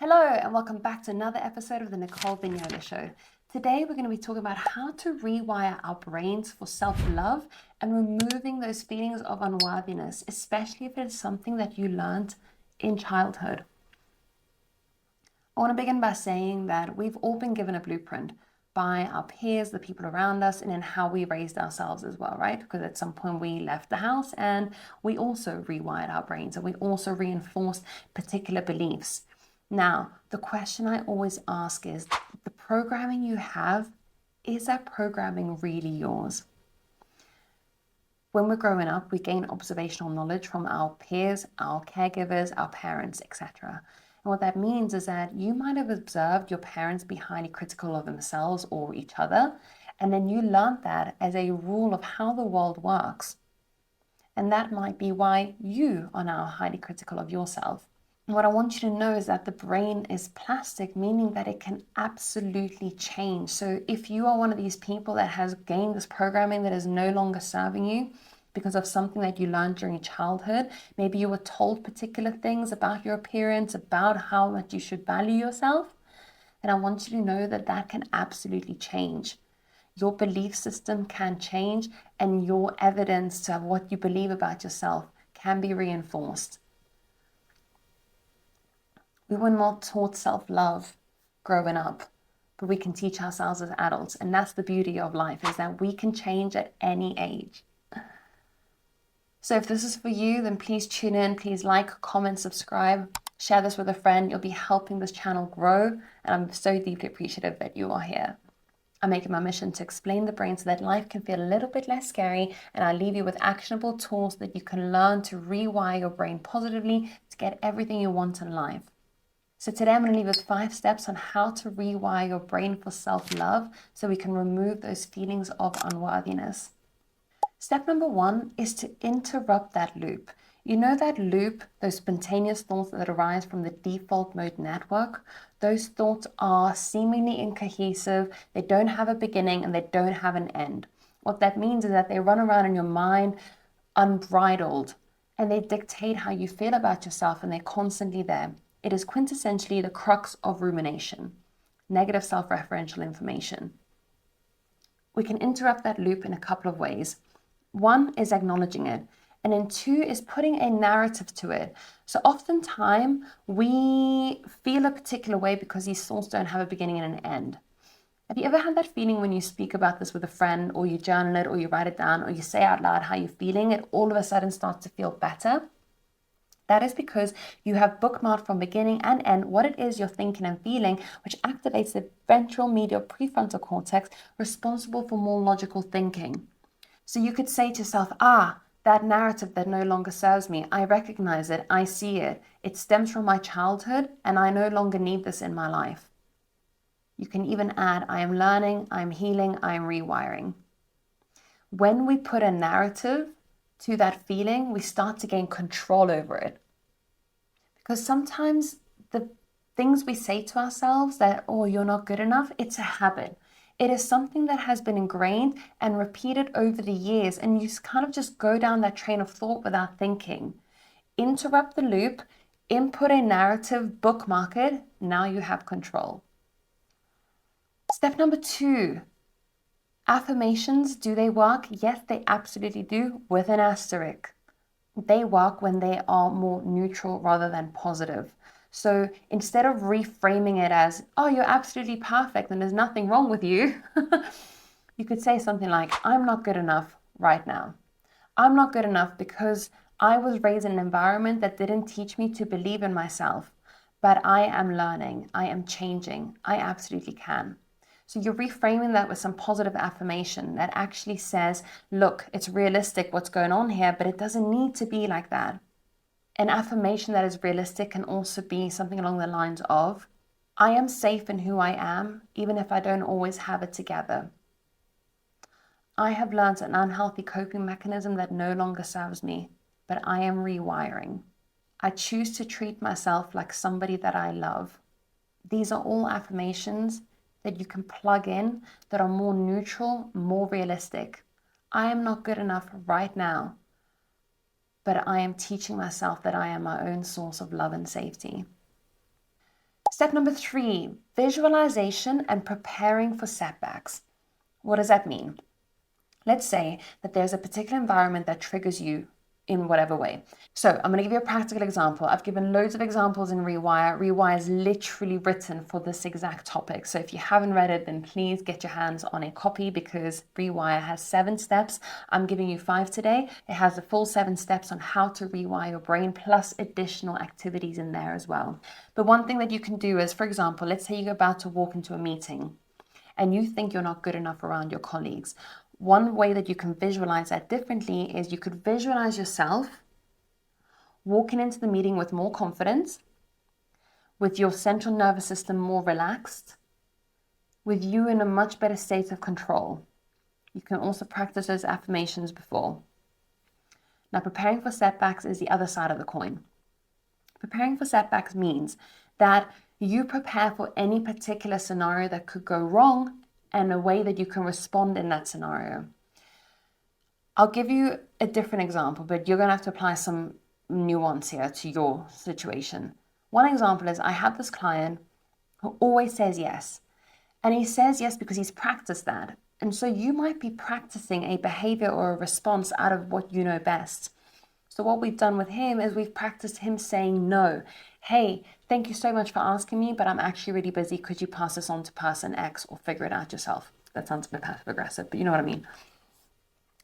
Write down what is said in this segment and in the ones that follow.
Hello and welcome back to another episode of the Nicole Vignola Show. Today we're going to be talking about how to rewire our brains for self-love and removing those feelings of unworthiness, especially if it is something that you learned in childhood. I want to begin by saying that we've all been given a blueprint by our peers, the people around us, and in how we raised ourselves as well, right? Because at some point we left the house and we also rewired our brains and we also reinforced particular beliefs. Now, the question I always ask is, the programming you have, is that programming really yours? When we're growing up, we gain observational knowledge from our peers, our caregivers, our parents, etc. And what that means is that you might have observed your parents be highly critical of themselves or each other, and then you learned that as a rule of how the world works. And that might be why you are now highly critical of yourself. What I want you to know is that the brain is plastic, meaning that it can absolutely change. So if you are one of these people that has gained this programming that is no longer serving you because of something that you learned during childhood, maybe you were told particular things about your appearance, about how much you should value yourself, then I want you to know that that can absolutely change. Your belief system can change, and your evidence to what you believe about yourself can be reinforced. We were not taught self-love growing up, but we can teach ourselves as adults. And that's the beauty of life, is that we can change at any age. So if this is for you, then please tune in, please like, comment, subscribe, share this with a friend. You'll be helping this channel grow. And I'm so deeply appreciative that you are here. I make it my mission to explain the brain so that life can feel a little bit less scary, and I leave you with actionable tools that you can learn to rewire your brain positively to get everything you want in life. So today I'm going to leave you with 5 steps on how to rewire your brain for self-love so we can remove those feelings of unworthiness. Step number 1 is to interrupt that loop. You know that loop, those spontaneous thoughts that arise from the default mode network? Those thoughts are seemingly incohesive, they don't have a beginning and they don't have an end. What that means is that they run around in your mind unbridled and they dictate how you feel about yourself, and they're constantly there. It is quintessentially the crux of rumination, negative self-referential information. We can interrupt that loop in a couple of ways. 1 is acknowledging it, and then 2 is putting a narrative to it. So oftentimes we feel a particular way because these thoughts don't have a beginning and an end. Have you ever had that feeling when you speak about this with a friend, or you journal it, or you write it down, or you say out loud how you're feeling, it all of a sudden starts to feel better? That is because you have bookmarked from beginning and end what it is you're thinking and feeling, which activates the ventral medial prefrontal cortex, responsible for more logical thinking. So you could say to yourself, that narrative that no longer serves me, I recognize it, I see it, it stems from my childhood, and I no longer need this in my life. You can even add, I am learning, I am healing, I am rewiring. When we put a narrative to that feeling, we start to gain control over it. Because sometimes the things we say to ourselves that, oh, you're not good enough, it's a habit. It is something that has been ingrained and repeated over the years, and you kind of just go down that train of thought without thinking. Interrupt the loop, input a narrative, bookmark it, now you have control. Step number 2. Affirmations, do they work? Yes, they absolutely do, with an asterisk. They work when they are more neutral rather than positive. So instead of reframing it as, oh, you're absolutely perfect and there's nothing wrong with you, you could say something like, I'm not good enough right now. I'm not good enough because I was raised in an environment that didn't teach me to believe in myself, but I am learning, I am changing, I absolutely can. So you're reframing that with some positive affirmation that actually says, look, it's realistic what's going on here, but it doesn't need to be like that. An affirmation that is realistic can also be something along the lines of, I am safe in who I am, even if I don't always have it together. I have learned an unhealthy coping mechanism that no longer serves me, but I am rewiring. I choose to treat myself like somebody that I love. These are all affirmations that you can plug in that are more neutral, more realistic. I am not good enough right now, but I am teaching myself that I am my own source of love and safety. Step number 3, visualization and preparing for setbacks. What does that mean? Let's say that there's a particular environment that triggers you in whatever way. So I'm going to give you a practical example. I've given loads of examples in Rewire. Rewire is literally written for this exact topic. So if you haven't read it, then please get your hands on a copy, because Rewire has 7 steps. I'm giving you 5 today. It has the full 7 steps on how to rewire your brain, plus additional activities in there as well. But one thing that you can do is, for example, let's say you're about to walk into a meeting and you think you're not good enough around your colleagues. One way that you can visualize that differently is you could visualize yourself walking into the meeting with more confidence, with your central nervous system more relaxed, with you in a much better state of control. You can also practice those affirmations before. Now, preparing for setbacks is the other side of the coin. Preparing for setbacks means that you prepare for any particular scenario that could go wrong and a way that you can respond in that scenario. I'll give you a different example, but you're going to have to apply some nuance here to your situation. One example is I have this client who always says yes. And he says yes because he's practiced that. And so you might be practicing a behavior or a response out of what you know best. So what we've done with him is we've practiced him saying no. Hey, thank you so much for asking me, but I'm actually really busy. Could you pass this on to person X or figure it out yourself? That sounds a bit passive aggressive, but you know what I mean.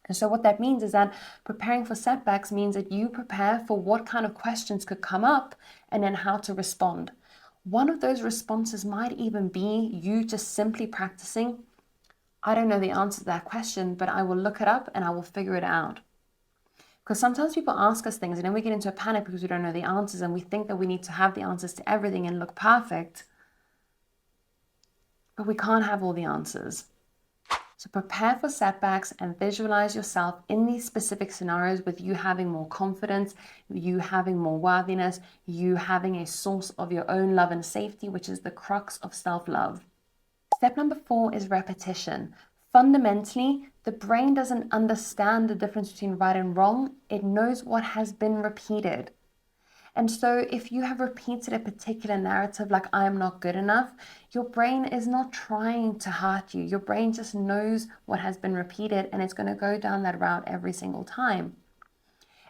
And so what that means is that preparing for setbacks means that you prepare for what kind of questions could come up and then how to respond. One of those responses might even be you just simply practicing, I don't know the answer to that question, but I will look it up and I will figure it out. Because sometimes people ask us things and then we get into a panic because we don't know the answers and we think that we need to have the answers to everything and look perfect. But we can't have all the answers. So prepare for setbacks and visualize yourself in these specific scenarios with you having more confidence, you having more worthiness, you having a source of your own love and safety, which is the crux of self-love. Step number 4 is repetition. Fundamentally, the brain doesn't understand the difference between right and wrong. It knows what has been repeated. And so if you have repeated a particular narrative like I am not good enough, your brain is not trying to hurt you. Your brain just knows what has been repeated and it's going to go down that route every single time.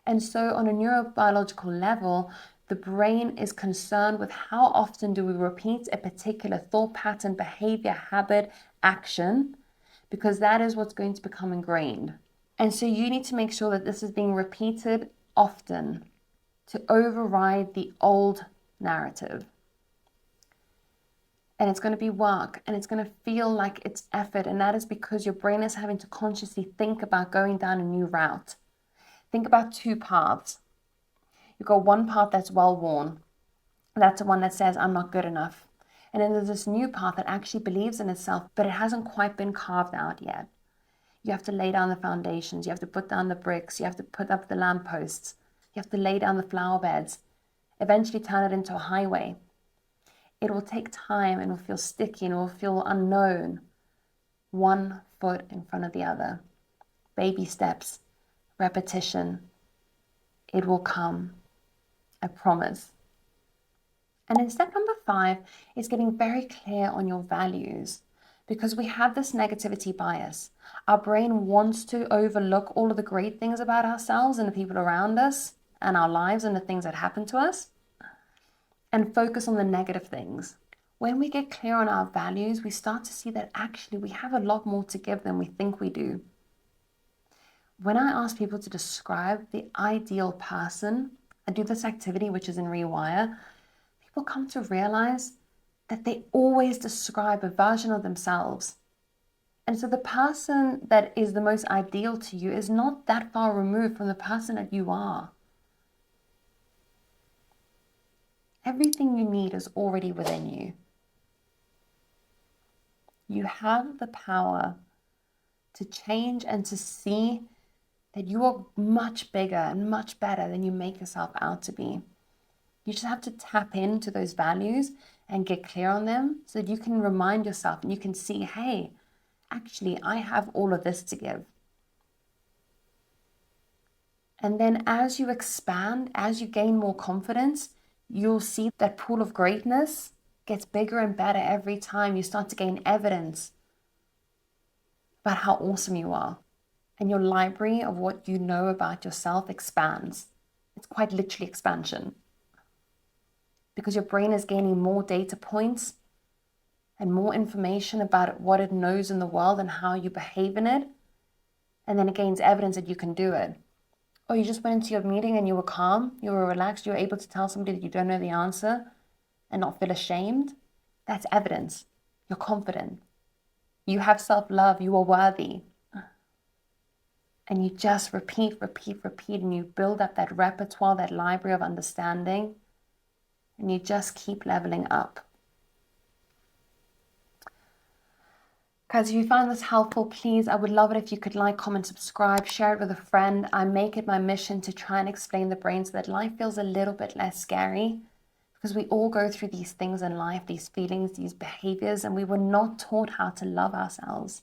And so on a neurobiological level, the brain is concerned with how often do we repeat a particular thought pattern, behavior, habit, action, because that is what's going to become ingrained. And so you need to make sure that this is being repeated often to override the old narrative. And it's going to be work and it's going to feel like it's effort. And that is because your brain is having to consciously think about going down a new route. Think about 2 paths. You've got one path that's well worn. That's the one that says, I'm not good enough. And then there's this new path that actually believes in itself, but it hasn't quite been carved out yet. You have to lay down the foundations. You have to put down the bricks. You have to put up the lampposts. You have to lay down the flower beds. Eventually turn it into a highway. It will take time and it will feel sticky and it will feel unknown. One foot in front of the other. Baby steps. Repetition. It will come. I promise. And then step number 5 is getting very clear on your values, because we have this negativity bias. Our brain wants to overlook all of the great things about ourselves and the people around us and our lives and the things that happen to us and focus on the negative things. When we get clear on our values, we start to see that actually we have a lot more to give than we think we do. When I ask people to describe the ideal person, I do this activity, which is in Rewire, people come to realize that they always describe a version of themselves. And so the person that is the most ideal to you is not that far removed from the person that you are. Everything you need is already within you. You have the power to change and to see that you are much bigger and much better than you make yourself out to be. You just have to tap into those values and get clear on them so that you can remind yourself and you can see, hey, actually, I have all of this to give. And then as you expand, as you gain more confidence, you'll see that pool of greatness gets bigger and better every time. You start to gain evidence about how awesome you are. And your library of what you know about yourself expands. It's quite literally expansion. Because your brain is gaining more data points and more information about what it knows in the world and how you behave in it. And then it gains evidence that you can do it. Or you just went into your meeting and you were calm, you were relaxed, you were able to tell somebody that you don't know the answer and not feel ashamed. That's evidence. You're confident. You have self-love. You are worthy. And you just repeat, and you build up that repertoire, that library of understanding, and you just keep leveling up. Guys, if you found this helpful, please, I would love it if you could like, comment, subscribe, share it with a friend. I make it my mission to try and explain the brain so that life feels a little bit less scary, because we all go through these things in life, these feelings, these behaviors, and we were not taught how to love ourselves.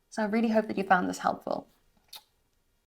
So I really hope that you found this helpful.